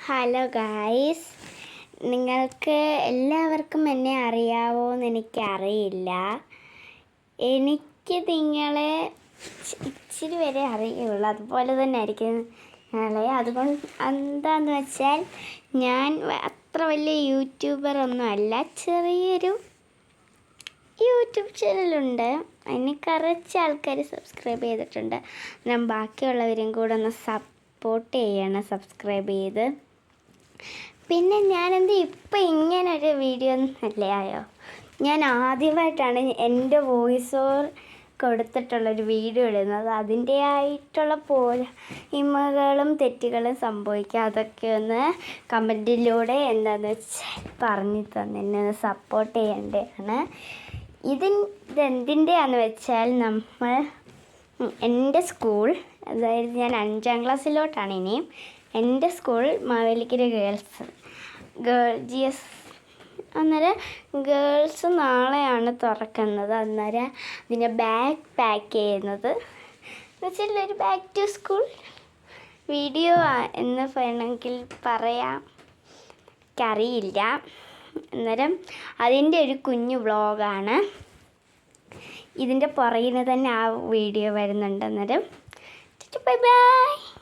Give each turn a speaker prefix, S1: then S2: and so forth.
S1: Hello guys, നിങ്ങൾക്ക് എല്ലാവർക്കും എന്നെ അറിയാവോയെന്ന് എനിക്കറിയില്ല. എനിക്ക് നിങ്ങളെ ഇച്ചിരി വരെ അറിയുള്ളൂ, അതുപോലെ തന്നെ ആയിരിക്കും നിങ്ങളെ. അതുകൊണ്ട് എന്താണെന്ന് വെച്ചാൽ ഞാൻ അത്ര വലിയ യൂട്യൂബറൊന്നും അല്ല, ചെറിയൊരു യൂട്യൂബ് ചാനലുണ്ട്. അതിന് കുറച്ച് ആൾക്കാർ സബ്സ്ക്രൈബ് ചെയ്തിട്ടുണ്ട്. ഞാൻ ബാക്കിയുള്ളവരും കൂടെ ഒന്ന് സപ്പോർട്ട് ചെയ്യണം, സബ്സ്ക്രൈബ് ചെയ്ത്. പിന്നെ ഞാനെന്ത് ഇപ്പം ഇങ്ങനൊരു വീഡിയോ അല്ലേ ആയോ? ഞാൻ ആദ്യമായിട്ടാണ് എൻ്റെ വോയിസ് ഓവർ കൊടുത്തിട്ടുള്ളൊരു വീഡിയോ ഇടുന്നത്. അതിൻ്റെതായിട്ടുള്ള പോരായ്മകളും തെറ്റുകളും സംഭവിക്കുക. അതൊക്കെ ഒന്ന് കമൻറ്റിലൂടെ എന്താണെന്ന് വെച്ചാൽ പറഞ്ഞു തന്നെ എന്നെ ഒന്ന് സപ്പോർട്ട് ചെയ്യേണ്ടതാണ്. ഇതെന്തിൻ്റെയാണെന്ന് വെച്ചാൽ എൻ്റെ സ്കൂൾ, അതായത് ഞാൻ 5ാം ക്ലാസ്സിലോട്ടാണ് ഇനിയും. എൻ്റെ സ്കൂൾ മാവേലിക്കര GS. അന്നേരം ഗേൾസ് നാളെയാണ് തുറക്കുന്നത്. അന്നേരം ഇതിൻ്റെ ബാഗ് പാക്ക് ചെയ്യുന്നത് എന്ന് വെച്ചാൽ ഒരു ബാക്ക് ടു സ്കൂൾ വീഡിയോ എന്ന് വേണമെങ്കിൽ പറയാം, എനിക്കറിയില്ല. അന്നേരം അതിൻ്റെ ഒരു കുഞ്ഞു വ്ളോഗാണ്. ഇതിൻ്റെ പുറകിന് തന്നെ ആ വീഡിയോ വരുന്നുണ്ട്. അന്നേരം ബൈ ബൈ.